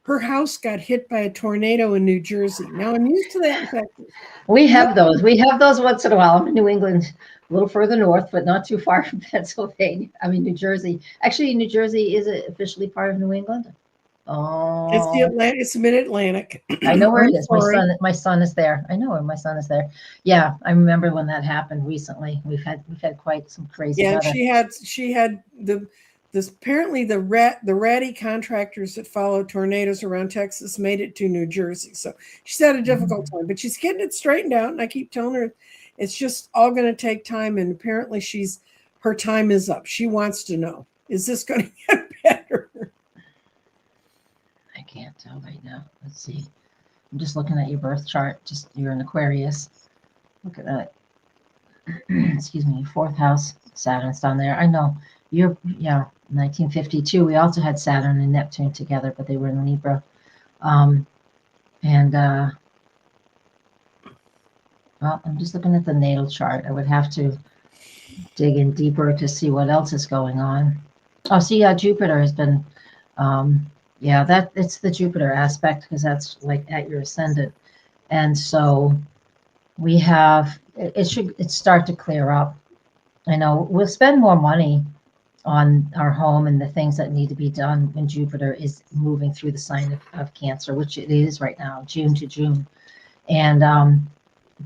Her house got hit by a tornado in New Jersey. Now I'm used to that in Texas. We have those. We have those once in a while. I'm in New England, a little further north, but not too far from Pennsylvania. I mean, New Jersey. Actually, New Jersey is it officially part of New England? It's Oh, It's Mid-Atlantic. I know where I'm it is. sorry. My son is there. I know where my son is there. Yeah, I remember when that happened recently. We've had quite some crazy Yeah, and weather. she had this apparently the ratty contractors that follow tornadoes around Texas made it to New Jersey. So she's had a difficult time, but she's getting it straightened out. And I keep telling her it's just all going to take time. And apparently her time is up. She wants to know, is this going to get better? I can't tell right now. Let's see. I'm just looking at your birth chart. You're an Aquarius. Look at that. Excuse me, fourth house, Saturn's down there. I know you're, 1952. We also had Saturn and Neptune together, but they were in Libra. Well, I'm just looking at the natal chart. I would have to dig in deeper to see what else is going on. Oh, see, Jupiter has been, that it's the Jupiter aspect because that's like at your ascendant, and so we have it should start to clear up. I know we'll spend more money on our home and the things that need to be done when Jupiter is moving through the sign of Cancer, which it is right now, June to June. And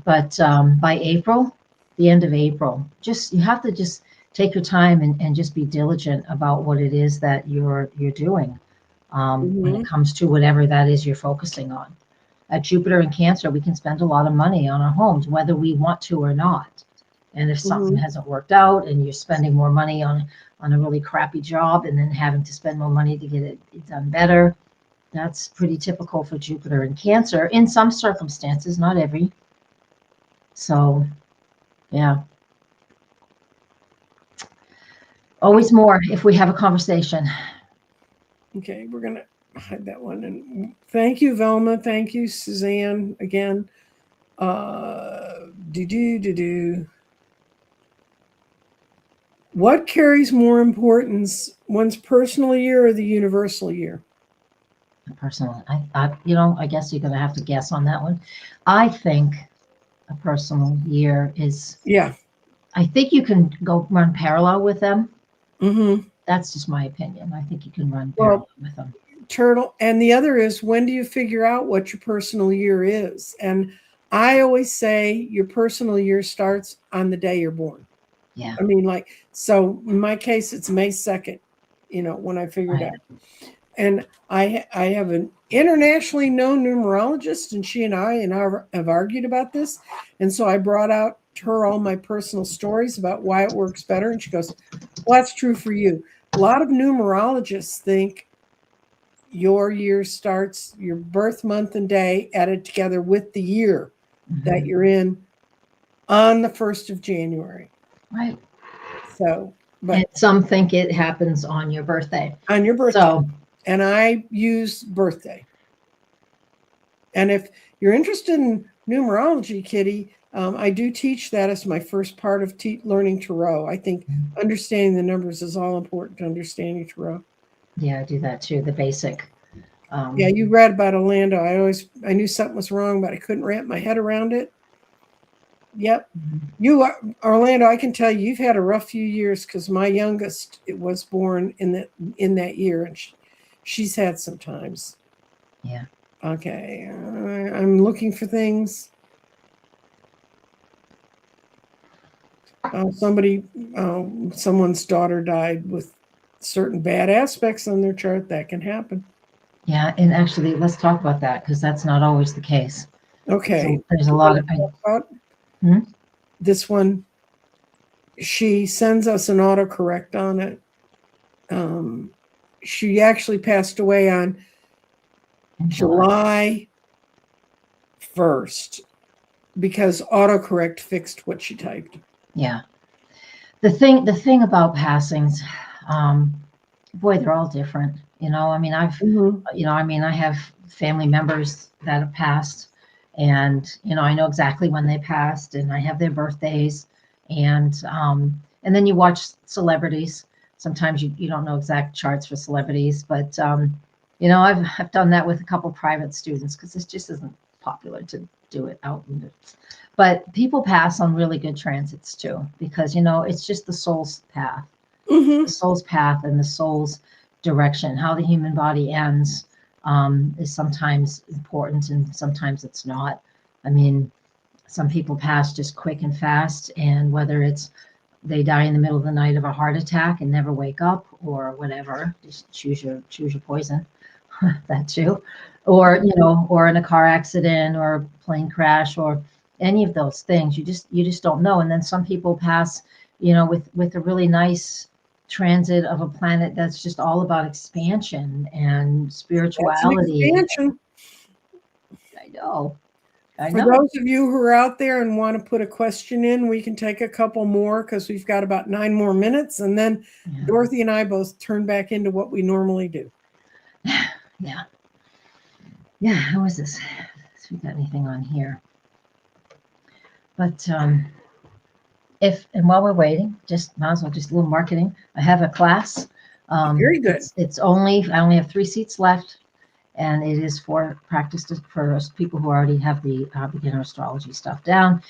but by April, the end of April, you have to just take your time and just be diligent about what it is that you're doing when it comes to whatever that is you're focusing on. At Jupiter and Cancer, we can spend a lot of money on our homes, whether we want to or not. And if something hasn't worked out and you're spending more money on a really crappy job and then having to spend more money to get it done better, that's pretty typical for Jupiter and Cancer in some circumstances, not every. So, yeah. Always more if we have a conversation. Okay, we're going to hide that one. And thank you, Velma. Thank you, Suzanne, again. What carries more importance, one's personal year or the universal year? Personal, I guess you're going to have to guess on that one. I think a personal year is. Yeah. I think you can go run parallel with them. Mm-hmm. That's just my opinion. I think you can run parallel with them. Turtle. And the other is, when do you figure out what your personal year is? And I always say your personal year starts on the day you're born. Yeah. I mean, so in my case, it's May 2nd, when I figured out. And I have an internationally known numerologist, and she and I have argued about this. And so I brought out to her all my personal stories about why it works better. And she goes, well, that's true for you. A lot of numerologists think your year starts, your birth month and day added together with the year that you're in on the 1st of January. Right. So, and some think it happens on your birthday. On your birthday. So, and I use birthday. And if you're interested in numerology, Kitty, I do teach that as my first part of learning Tarot. I think understanding the numbers is all important to understanding Tarot. Yeah, I do that too, the basic. Yeah, you read about Orlando. I knew something was wrong, but I couldn't wrap my head around it. Yep. Orlando, I can tell you've had a rough few years because my youngest was born in that year, and she's had some times. Yeah. Okay. I'm looking for things. Someone's daughter died with certain bad aspects on their chart. That can happen. Yeah, and actually, let's talk about that because that's not always the case. Okay. So there's a lot of. This one. she sends us an autocorrect on it. She actually passed away on July 1st because autocorrect fixed what she typed. Yeah. The thing about passings, boy, they're all different. I mean, I have family members that have passed, and I know exactly when they passed, and I have their birthdays, and then you watch celebrities. Sometimes you don't know exact charts for celebrities, but I've done that with a couple private students because this just isn't popular to do it out in the. But people pass on really good transits too, because it's just the soul's path, Mm-hmm. the soul's path and the soul's direction. How the human body ends is sometimes important and sometimes it's not. I mean, some people pass just quick and fast, and whether it's they die in the middle of the night of a heart attack and never wake up or whatever, just choose your poison. That too, or or in a car accident or a plane crash or any of those things. You just don't know. And then some people pass, with a really nice transit of a planet that's just all about expansion and That's an spirituality. expansion. I know. I For know. those of you who are out there and want to put a question in, we can take a couple more because we've got about 9 more minutes. And then Yeah. Dorothy and I both turn back into what we normally do. Yeah. Yeah. How is this? If we got anything on here? But and while we're waiting, just might as well just a little marketing. I have a class. Very good. I only have 3 seats left, and it is for practice for people who already have the beginner astrology stuff down.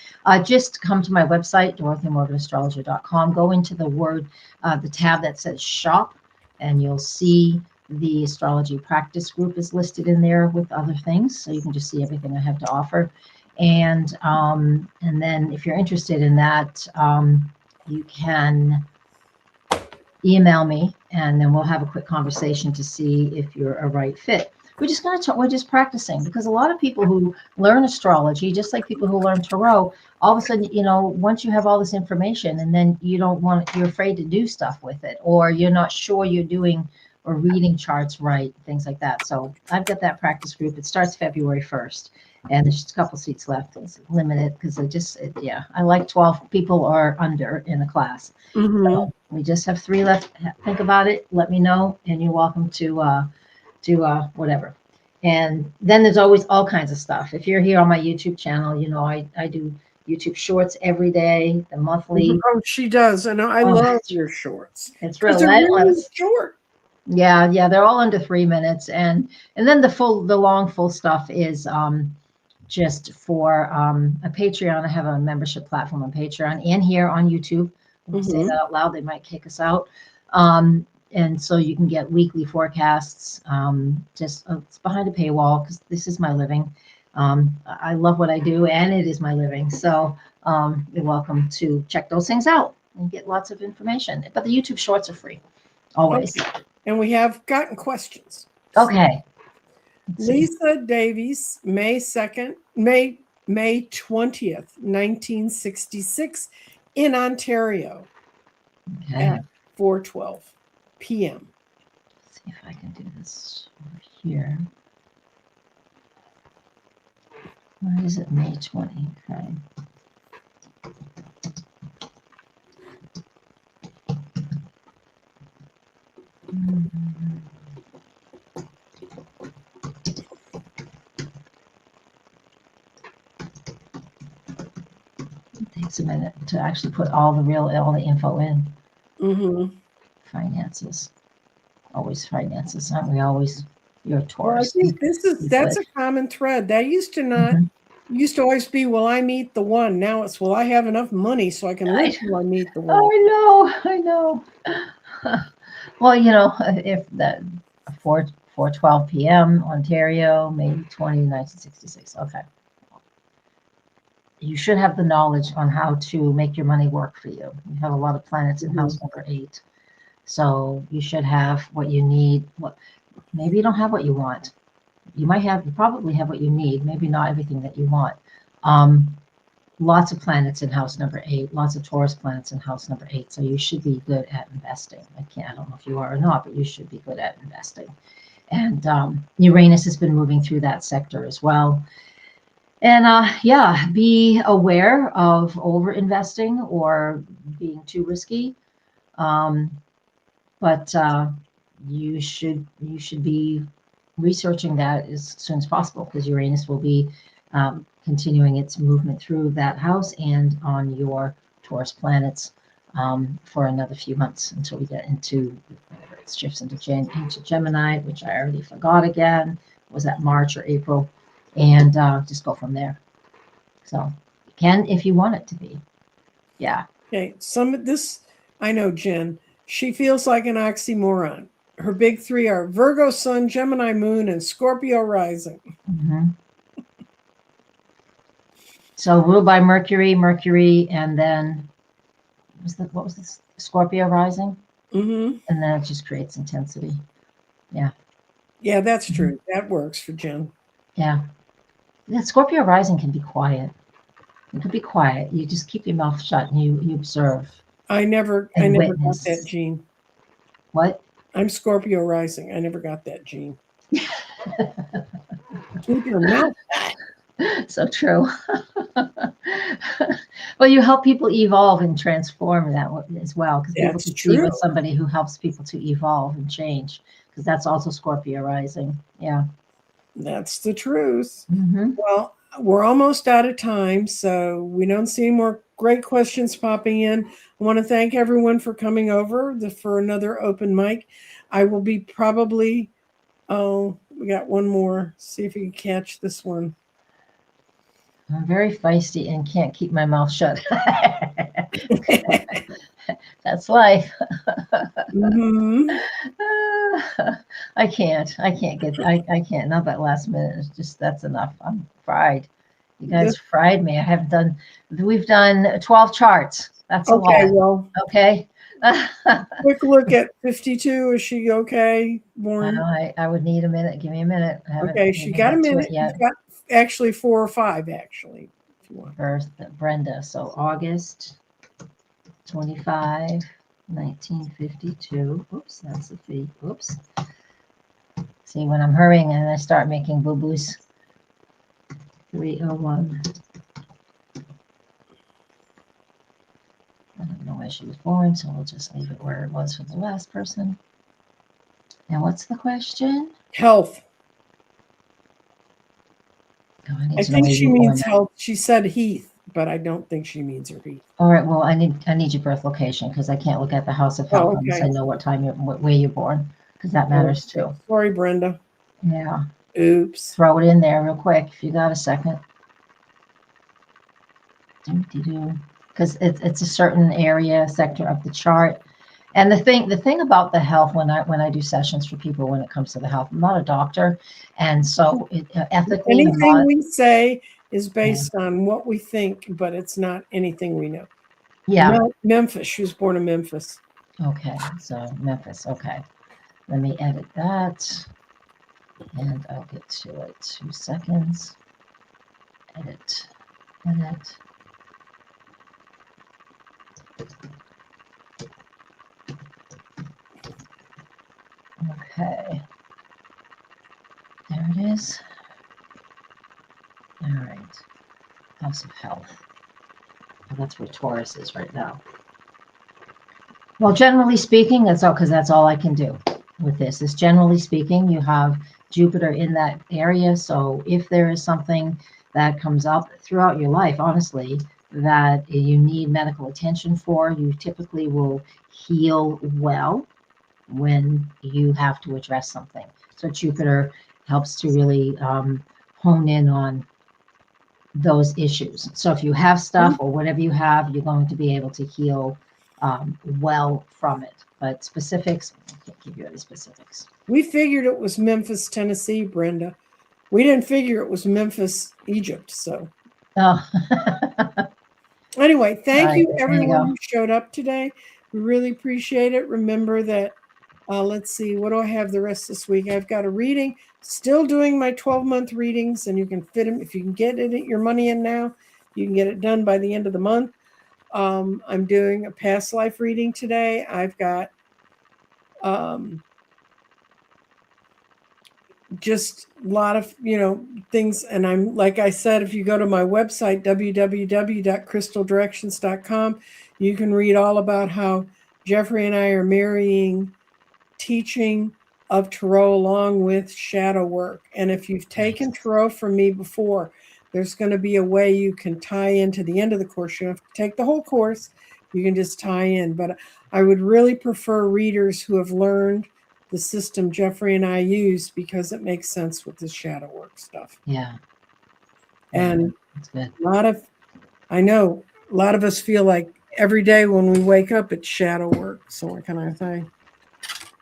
Just come to my website, DorothyMorganastrologer.com. Go into the tab that says shop, and you'll see the astrology practice group is listed in there with other things, so you can just see everything I have to offer. And then if you're interested in that, you can email me, and then we'll have a quick conversation to see if you're a right fit. We're just practicing, because a lot of people who learn astrology, just like people who learn tarot, all of a sudden, once you have all this information, and then you're afraid to do stuff with it, or you're not sure you're doing or reading charts right, things like that. So I've got that practice group. It starts February 1st. And there's just a couple seats left. It's limited because I like 12 people or under in the class. Mm-hmm. So we just have 3 left. Think about it. Let me know, and you're welcome to whatever. And then there's always all kinds of stuff. If you're here on my YouTube channel, I do YouTube shorts every day, the monthly. Oh, she does. And I love your shorts. It's Because they're really short. Yeah, they're all under 3 minutes, and then the long full stuff is just for a Patreon. I have a membership platform on Patreon and here on YouTube. When I say that out loud, they might kick us out. And so you can get weekly forecasts. It's behind a paywall because this is my living. I love what I do, and it is my living. So you're welcome to check those things out and get lots of information. But the YouTube shorts are free, always. Okay. And we have gotten questions. Okay. Lisa Davies, May 2nd, May 20th, 1966, in Ontario at 4:12 p.m. Let's see if I can do this over here. Where is it? May 20. Okay. It takes a minute to actually put all the info in. Mm-hmm. Finances. Always finances, aren't we? Always. You're a Taurus. Well, I think that's a common thread. That used to always be, will I meet the one? Now it's, will I have enough money so I can live till I meet the one? I know. Well, if that 4:12 p.m. Ontario, May 20, 1966. Okay. You should have the knowledge on how to make your money work for you. You have a lot of planets in house number 8. So you should have what you need. Maybe you don't have what you want. You probably have what you need, maybe not everything that you want. lots of planets in house number 8, lots of Taurus planets in house number 8. So you should be good at investing. I don't know if you are or not, but you should be good at investing. And Uranus has been moving through that sector as well. And yeah, be aware of over investing or being too risky. But you should be researching that as soon as possible, because Uranus will be continuing its movement through that house and on your Taurus planets for another few months until we get into, it shifts into Gemini, which I already forgot again. Was that March or April? And just go from there. So you can if you want it to be. Yeah. Okay, this I know, Jen. She feels like an oxymoron. Her big 3 are Virgo Sun, Gemini Moon, and Scorpio Rising. Mm-hmm. So ruled by Mercury, and then what was this? Scorpio Rising? Mm-hmm. And then it just creates intensity. Yeah. Yeah, that's true. That works for Jen. Yeah. Scorpio Rising can be quiet. It could be quiet. You just keep your mouth shut and you observe. I never got that gene. What? I'm Scorpio Rising. I never got that gene. Keep your mouth shut. So true. Well, you help people evolve and transform that as well, because people can see with somebody who helps people to evolve and change, because that's also Scorpio Rising. Yeah. That's the truth. Mm-hmm. Well, we're almost out of time, so we don't see any more great questions popping in. I want to thank everyone for coming over for another open mic. I will be probably, we got one more. See if you can catch this one. I'm very feisty and can't keep my mouth shut. That's life. Mm-hmm. I can't. Not that last minute. It's just, that's enough. I'm fried. You guys fried me. We've done 12 charts. That's a lot. Well, okay. Quick look at 52. Is she okay? Born? I would need a minute. Give me a minute. Okay, she got a minute. Yet. Got actually 4 or 5, actually. If you want. Birth, Brenda. So August 25, 1952. Oops, that's a fee. Oops. See, when I'm hurrying and I start making boo-boos. 301. I don't know where she was born, so we'll just leave it where it was for the last person. And what's the question? Health. Oh, I think she means health. She said Heath, but I don't think she means her Heath. All right. Well, I need your birth location, because I can't look at the house of health unless I know what time where you're born, because that matters too. Sorry, Brenda. Yeah. Oops. Throw it in there real quick if you got a second. Because it's a certain area, sector of the chart. And the thing about the health, when I do sessions for people, when it comes to the health, I'm not a doctor, and so ethically, anything we say is based on what we think, but it's not anything we know. Yeah. Memphis. She was born in Memphis. Okay, so Memphis. Okay, let me edit that, and I'll get to it. 2 seconds. Edit. Okay. There it is. All right. House of Health. Well, that's where Taurus is right now. Well, generally speaking, that's all, because that's all I can do with this. Is generally speaking, you have Jupiter in that area. So if there is something that comes up throughout your life, honestly, that you need medical attention for, you typically will heal well when you have to address something. So Jupiter helps to really hone in on those issues. So if you have stuff or whatever you have, you're going to be able to heal well from it. But specifics, I can't give you any specifics. We figured it was Memphis, Tennessee, Brenda. We didn't figure it was Memphis, Egypt. So. Oh. Anyway, thank you everyone who showed up today. We really appreciate it. Remember that, let's see, what do I have the rest of this week? I've got a reading, still doing my 12-month readings, and you can fit them if you can get your money in now. You can get it done by the end of the month. I'm doing a past life reading today. I've got just a lot of, things. And I'm, like I said, if you go to my website, www.crystaldirections.com, you can read all about how Jeffrey and I are marrying teaching of tarot along with shadow work. And if you've taken tarot from me before, there's going to be a way you can tie into the end of the course. You don't have to take the whole course. You can just tie in. But I would really prefer readers who have learned the system Jeffrey and I used, because it makes sense with the shadow work stuff. Yeah. And That's good. I know a lot of us feel like every day when we wake up, it's shadow work. So what can I say?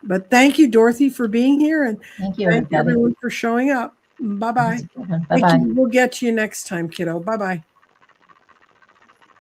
But thank you, Dorothy, for being here, and Thank you, thank everybody. everyone for showing up. Bye-bye. Bye-bye. We'll get to you next time, kiddo. Bye-bye.